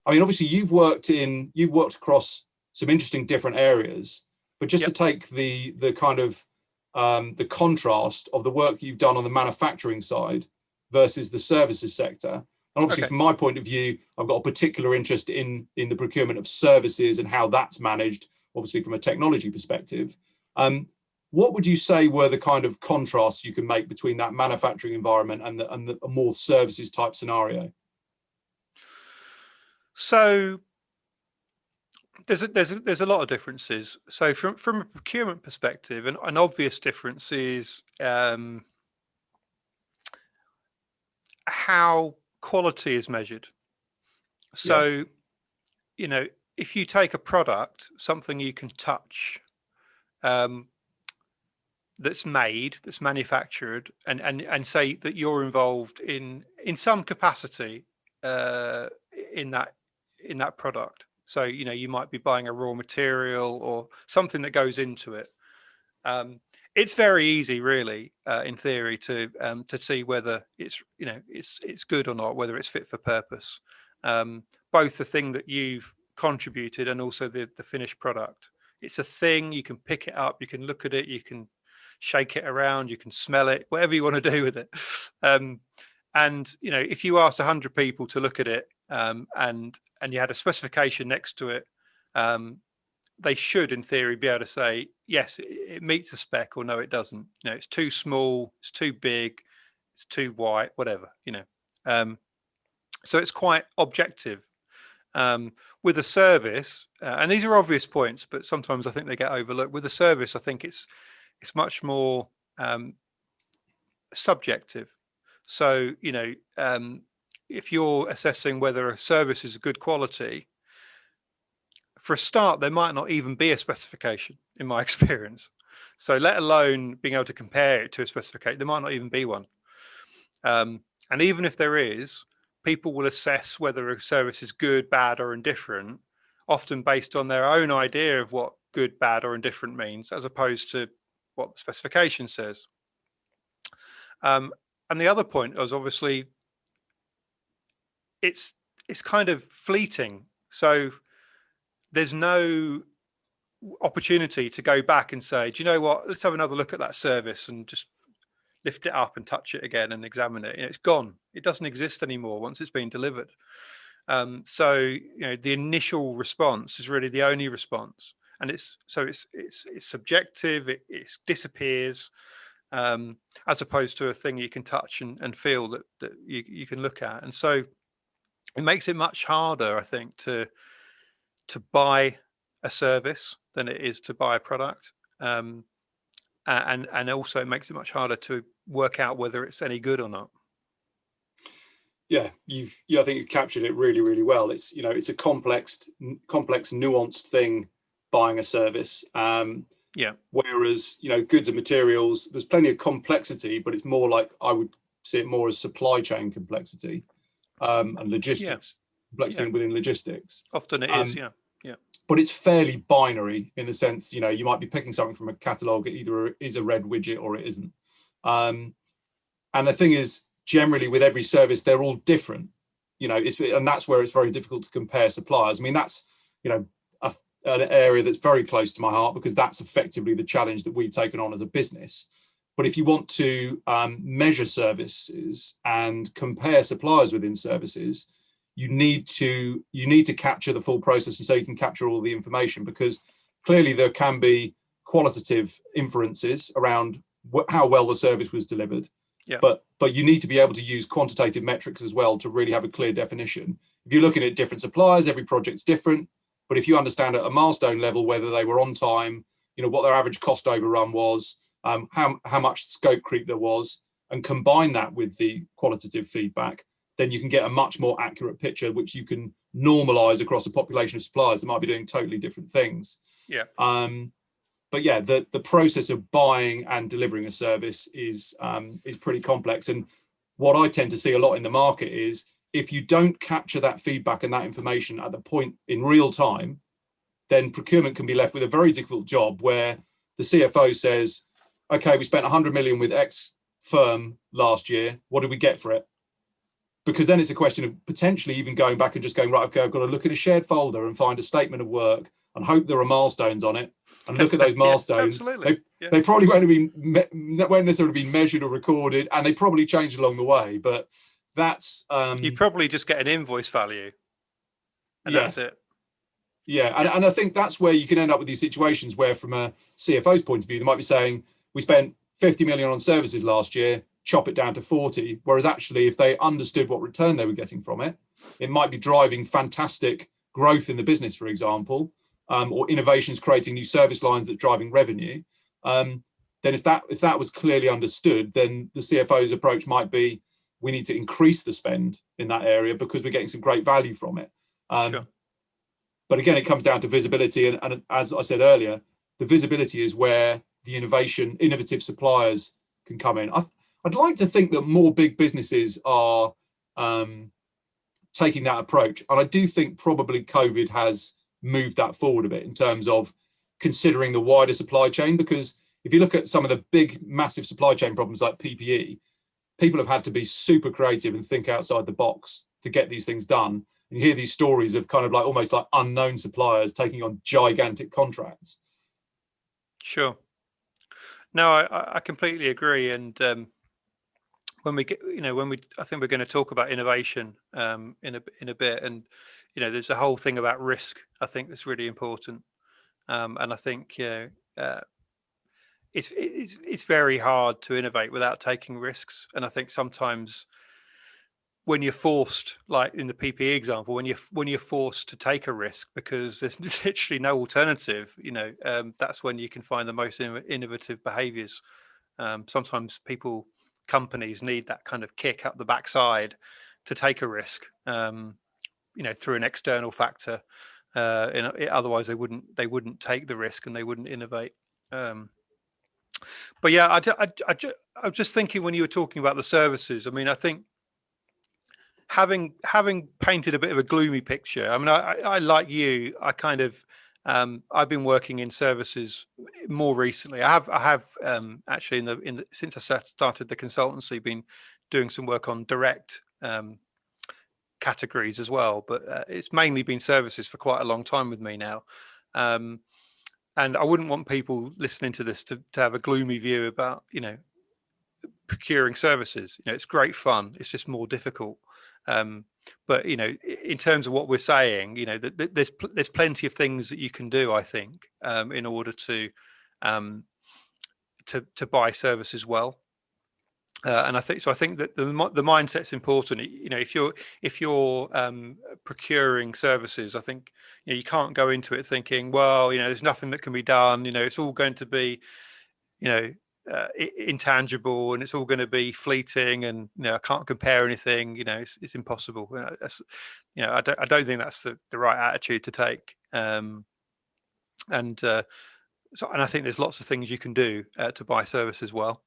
I mean, obviously you've worked across some interesting different areas, but just to take the kind of the contrast of the work that you've done on the manufacturing side versus the services sector. And obviously, from my point of view, I've got a particular interest in the procurement of services and how that's managed, obviously from a technology perspective. What would you say were the kind of contrasts you can make between that manufacturing environment and the more services type scenario? So there's a lot of differences. So from a procurement perspective, an obvious difference is how quality is measured. So, you know, if you take a product, something you can touch, that's made, that's manufactured, and say that you're involved in some capacity in that product. So, you know, you might be buying a raw material or something that goes into it. It's very easy, really, in theory, to see whether it's good or not, whether it's fit for purpose. Both the thing that you've contributed and also the finished product. It's a thing. You can pick it up, you can look at it, you can shake it around, you can smell it, whatever you want to do with it. And you know, if you asked 100 people to look at it, and you had a specification next to it, they should, in theory, be able to say, yes, it meets the spec, or no, it doesn't. You know, it's too small, it's too big, it's too white, whatever, you know. So it's quite objective. With a service, and these are obvious points, but sometimes I think they get overlooked. With a service, I think it's much more subjective. So, you know, if you're assessing whether a service is good quality, for a start, there might not even be a specification, in my experience. So let alone being able to compare it to a specification, there might not even be one. And even if there is, people will assess whether a service is good, bad, or indifferent, often based on their own idea of what good, bad, or indifferent means, as opposed to what the specification says. And the other point was, obviously, it's kind of fleeting. So there's no opportunity to go back and say, do you know what, let's have another look at that service and just lift it up and touch it again and examine it. You know, it's gone. It doesn't exist anymore once it's been delivered. So, you know, the initial response is really the only response, and it's subjective. It disappears, as opposed to a thing you can touch and feel that you can look at. And so it makes it much harder, I think, to buy a service than it is to buy a product. And also it makes it much harder to work out whether it's any good or not. Yeah, I think you've captured it really, really well. It's, you know, it's a complex, nuanced thing, buying a service. Whereas, you know, goods and materials, there's plenty of complexity, but it's more like, I would see it more as supply chain complexity, and logistics, complexity within logistics. Often it is, yeah. But it's fairly binary in the sense, you know, you might be picking something from a catalogue, it either is a red widget or it isn't. And the thing is, generally with every service, they're all different, you know, and that's where it's very difficult to compare suppliers. I mean, that's, you know, an area that's very close to my heart, because that's effectively the challenge that we've taken on as a business. But if you want to measure services and compare suppliers within services, you need to capture the full process, and so you can capture all the information, because clearly there can be qualitative inferences around how well the service was delivered. But you need to be able to use quantitative metrics as well to really have a clear definition. If you're looking at different suppliers, every project's different. But if you understand at a milestone level whether they were on time, you know, what their average cost overrun was, how much scope creep there was, and combine that with the qualitative feedback, then you can get a much more accurate picture, which you can normalize across a population of suppliers that might be doing totally different things. But yeah, the process of buying and delivering a service is pretty complex. And what I tend to see a lot in the market is, if you don't capture that feedback and that information at the point in real time, then procurement can be left with a very difficult job, where the CFO says, okay, we spent 100 million with X firm last year, what did we get for it? because then it's a question of potentially even going back and just going, right, okay, I've got to look in a shared folder and find a statement of work and hope there are milestones on it and look at those milestones. Absolutely. They probably won't necessarily be measured or recorded, and they probably changed along the way. But that's you probably just get an invoice value, and that's it. Yeah, and I think that's where you can end up with these situations where, from a CFO's point of view, they might be saying, we spent 50 million on services last year, chop it down to 40. Whereas actually, if they understood what return they were getting from it, it might be driving fantastic growth in the business, for example, or innovations creating new service lines that's driving revenue. Then if that was clearly understood, then the CFO's approach might be, we need to increase the spend in that area because we're getting some great value from it. Sure. But again, it comes down to visibility. And as I said earlier, the visibility is where the innovative suppliers can come in. I'd like to think that more big businesses are taking that approach. And I do think probably COVID has moved that forward a bit in terms of considering the wider supply chain. Because if you look at some of the big, massive supply chain problems like PPE, people have had to be super creative and think outside the box to get these things done. And you hear these stories of kind of like almost like unknown suppliers taking on gigantic contracts. Sure. No, I completely agree. And when we get, I think we're going to talk about innovation in a bit. And there's a whole thing about risk. I think that's really important. And I think it's very hard to innovate without taking risks. And I think sometimes, when you're forced, like in the PPE example, when you're forced to take a risk because there's literally no alternative, that's when you can find the most innovative behaviors. Sometimes companies need that kind of kick up the backside to take a risk, through an external factor. Otherwise, they wouldn't take the risk and they wouldn't innovate. But yeah, I was just thinking when you were talking about the services. I mean, I think, having painted a bit of a gloomy picture, I mean, I like you, I kind of I've been working in services more recently. I have actually since I started the consultancy, been doing some work on direct categories as well, but it's mainly been services for quite a long time with me now. And I wouldn't want people listening to this to have a gloomy view about procuring services. It's great fun, it's just more difficult. But in terms of what we're saying, there's plenty of things that you can do, I think, in order to buy services well. And I think that the mindset's important. If you're procuring services, I think you can't go into it thinking, well, there's nothing that can be done. It's all going to be intangible, and it's all going to be fleeting, and I can't compare anything. It's impossible. I don't think that's the right attitude to take. And I think there's lots of things you can do to buy services well.